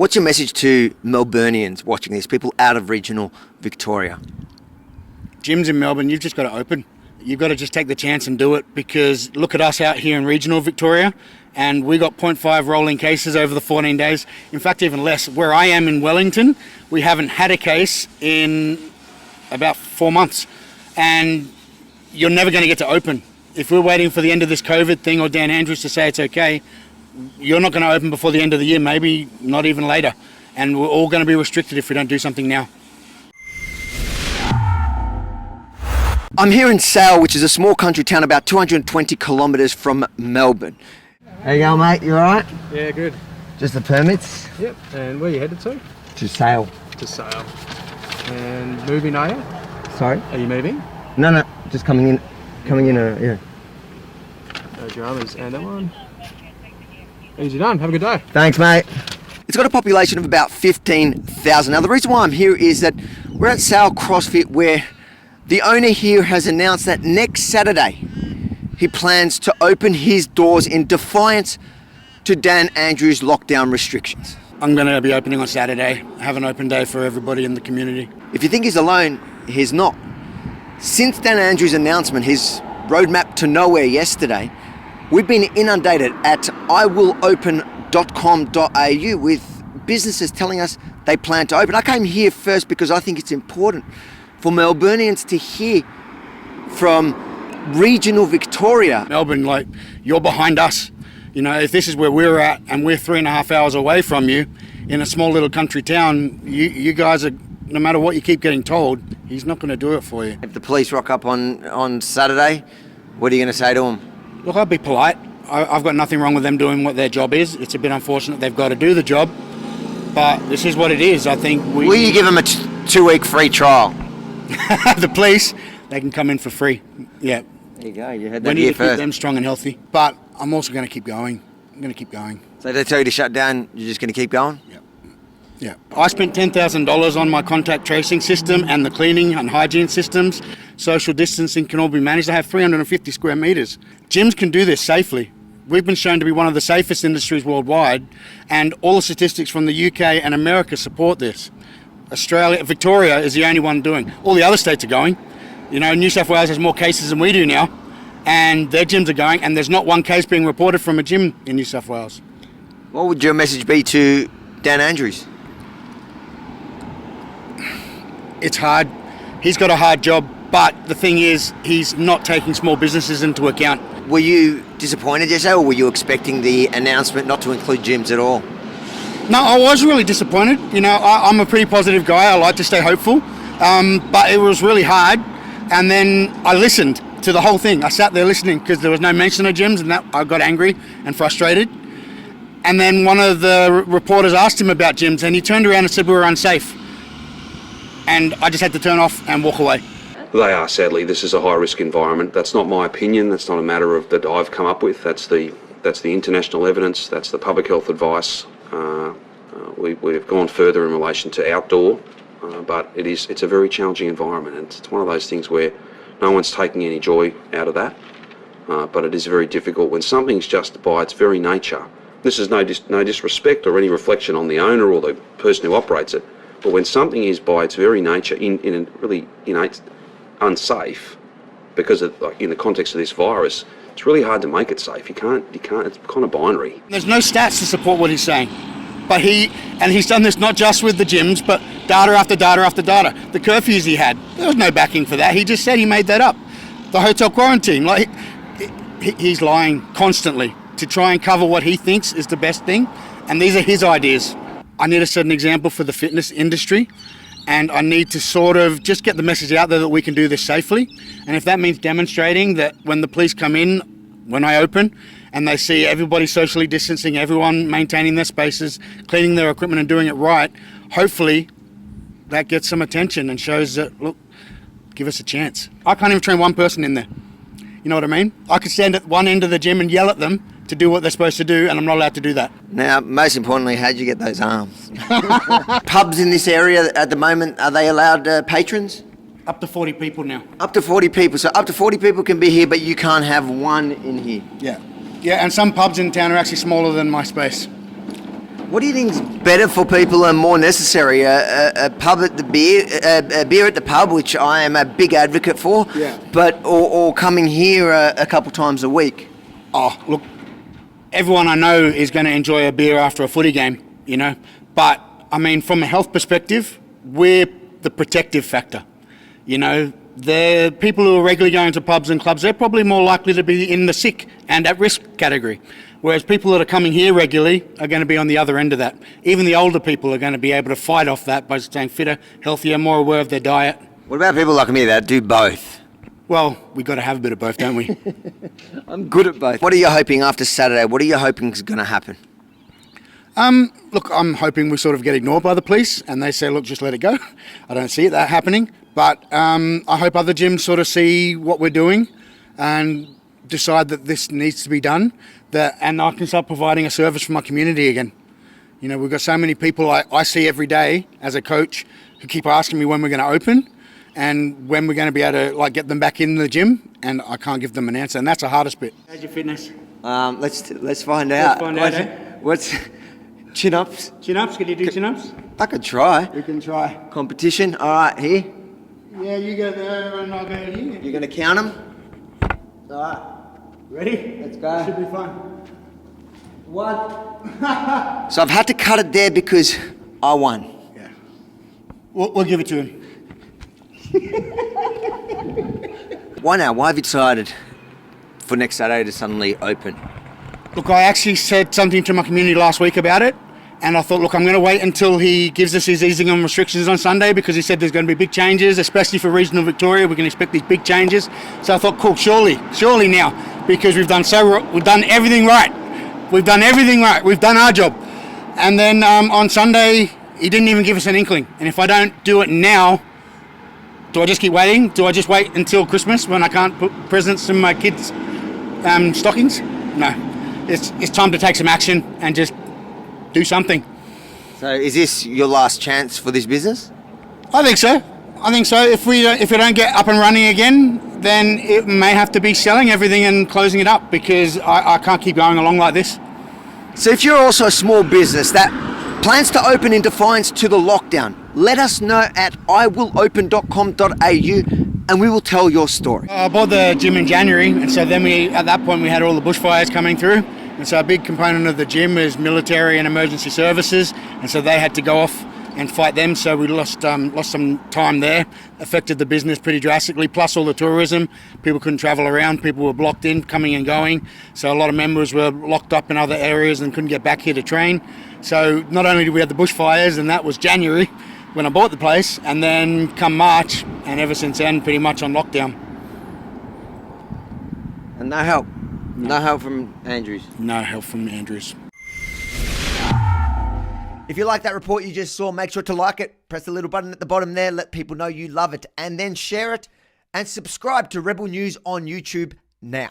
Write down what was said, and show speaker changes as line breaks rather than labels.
What's your message to Melburnians watching this, people out of regional Victoria?
Gyms in Melbourne, you've just got to open. You've got to just take the chance and do it, because look at us out here in regional Victoria, and we got 0.5 rolling cases over the 14 days. In fact, even less. Where I am in Wellington, we haven't had a case in about 4 months, and you're never going to get to open. If we're waiting for the end of this COVID thing or Dan Andrews to say it's okay, you're not going to open before the end of the year, maybe not even later. And we're all going to be restricted if we don't do something now.
I'm here in Sale, which is a small country town about 220 kilometres from Melbourne. How you going, mate? You alright?
Yeah, good.
Just the permits?
Yep. And where are you headed to?
To Sale.
To Sale. And moving, are you?
Sorry?
Are you moving?
No, just coming in, yeah.
No dramas. And that one. Easy done. Have a good day.
Thanks, mate. It's got a population of about 15,000. Now, the reason why I'm here is that we're at Sale CrossFit, where the owner here has announced that next Saturday he plans to open his doors in defiance to Dan Andrews' lockdown restrictions.
I'm going to be opening on Saturday, have an open day for everybody in the community.
If you think he's alone, he's not. Since Dan Andrews' announcement, his roadmap to nowhere yesterday, we've been inundated at iwillopen.com.au with businesses telling us they plan to open. I came here first because I think it's important for Melburnians to hear from regional Victoria.
Melbourne, like, you're behind us. You know, if this is where we're at and we're 3.5 hours away from you in a small little country town, you guys are, no matter what you keep getting told, he's not going to do it for you.
If the police rock up on Saturday, what are you going to say to them?
Look, I'll be polite. I've got nothing wrong with them doing what their job is. It's a bit unfortunate they've got to do the job, but this is what it is. I think
Will you give them a 2-week free trial?
The police, they can come in for free. Yeah.
There you go. You had that
We need
here
to
first.
keep them strong and healthy. But I'm also going to keep going. I'm going to keep going.
So they tell you to shut down, you're just going to keep going?
Yeah. I spent $10,000 on my contact tracing system and the cleaning and hygiene systems. Social distancing can all be managed. I have 350 square metres. Gyms can do this safely. We've been shown to be one of the safest industries worldwide, and all the statistics from the UK and America support this. Victoria is the only one doing. All the other states are going. You know, New South Wales has more cases than we do now, and their gyms are going, and there's not one case being reported from a gym in New South Wales.
What would your message be to Dan Andrews?
It's hard. He's got a hard job, but the thing is, he's not taking small businesses into account.
Were you disappointed yesterday, or were you expecting the announcement not to include gyms at all?
No, I was really disappointed. You know, I'm a pretty positive guy. I like to stay hopeful, but it was really hard. And then I listened to the whole thing. I sat there listening because there was no mention of gyms, and that I got angry and frustrated. And then one of the reporters asked him about gyms, and he turned around and said we were unsafe. And I just had to turn off and walk away.
They are, sadly. This is a high-risk environment. That's not my opinion. That's not a matter of that I've come up with. That's the international evidence. That's the public health advice. We've gone further in relation to outdoor, but it's a very challenging environment, and it's one of those things where no one's taking any joy out of that. But it is very difficult when something's just by its very nature. This is no disrespect or any reflection on the owner or the person who operates it. But when something is by its very nature in a really innate unsafe, because of, like, in the context of this virus, it's really hard to make it safe. You can't. It's kind of binary.
There's no stats to support what he's saying, but he's done this not just with the gyms, but data after data after data. The curfews he had, there was no backing for that. He just said he made that up. The hotel quarantine, like, he's lying constantly to try and cover what he thinks is the best thing, and these are his ideas. I need to set an example for the fitness industry, and I need to sort of just get the message out there that we can do this safely. And if that means demonstrating that when the police come in, when I open, and they see everybody socially distancing, everyone maintaining their spaces, cleaning their equipment and doing it right, hopefully that gets some attention and shows that, look, give us a chance. I can't even train one person in there. You know what I mean? I could stand at one end of the gym and yell at them to do what they're supposed to do, and I'm not allowed to do that.
Now, most importantly, how'd you get those arms? Pubs in this area at the moment, are they allowed patrons?
Up to 40 people now.
Up to 40 people. So up to 40 people can be here, but you can't have one in here.
Yeah. Yeah, and some pubs in town are actually smaller than my space.
What do you think is better for people and more necessary? A pub at the beer, a beer at the pub, which I am a big advocate for, but or coming here a couple times a week.
Oh, look, everyone I know is going to enjoy a beer after a footy game, you know. But, I mean, from a health perspective, we're the protective factor. You know, the people who are regularly going to pubs and clubs, they're probably more likely to be in the sick and at-risk category. Whereas people that are coming here regularly are going to be on the other end of that. Even the older people are going to be able to fight off that by staying fitter, healthier, more aware of their diet.
What about people like me that do both?
Well, we've got to have a bit of both, don't we?
I'm good at both. What are you hoping after Saturday? What are you hoping is going to happen?
Look, I'm hoping we sort of get ignored by the police and they say, look, just let it go. I don't see that happening. But I hope other gyms sort of see what we're doing and decide that this needs to be done, and I can start providing a service for my community again. You know, we've got so many people I see every day as a coach who keep asking me when we're going to open and when we're going to be able to get them back in the gym, and I can't give them an answer, and that's the hardest bit. How's your fitness?
Let's find out. What's chin-ups?
Chin-ups? Can you do chin-ups?
I could try.
We can try.
Competition. All right, here.
Yeah, you go there and I'll go here.
You're going to count them? All right.
Ready?
Let's go.
Should be fun.
1. So I've had to cut it there because I won.
Yeah. We'll give it to him.
Why now? Why have you decided for next Saturday to suddenly open?
Look, I actually said something to my community last week about it, and I thought, look, I'm going to wait until he gives us his easing on restrictions on Sunday, because he said there's going to be big changes, especially for regional Victoria. We can expect these big changes. So I thought, cool, surely now, because we've done everything right. We've done everything right. We've done our job. And then on Sunday, he didn't even give us an inkling. And if I don't do it now, do I just keep waiting? Do I just wait until Christmas when I can't put presents in my kids' stockings? No. It's time to take some action and just do something.
So is this your last chance for this business?
I think so. If we don't get up and running again, then it may have to be selling everything and closing it up, because I can't keep going along like this.
So if you're also a small business that plans to open in defiance to the lockdown, let us know at iwillopen.com.au and we will tell your story.
I bought the gym in January, and so then at that point we had all the bushfires coming through, and so a big component of the gym is military and emergency services, and so they had to go off and fight them, so we lost some time there. Affected the business pretty drastically, plus all the tourism. People couldn't travel around, people were blocked in, coming and going, so a lot of members were locked up in other areas and couldn't get back here to train. So not only did we have the bushfires, and that was January when I bought the place, and then come March, and ever since then pretty much on lockdown.
And no help? No help from Andrews?
No help from Andrews.
If you like that report you just saw, make sure to like it, press the little button at the bottom there, let people know you love it, and then share it, and subscribe to Rebel News on YouTube now.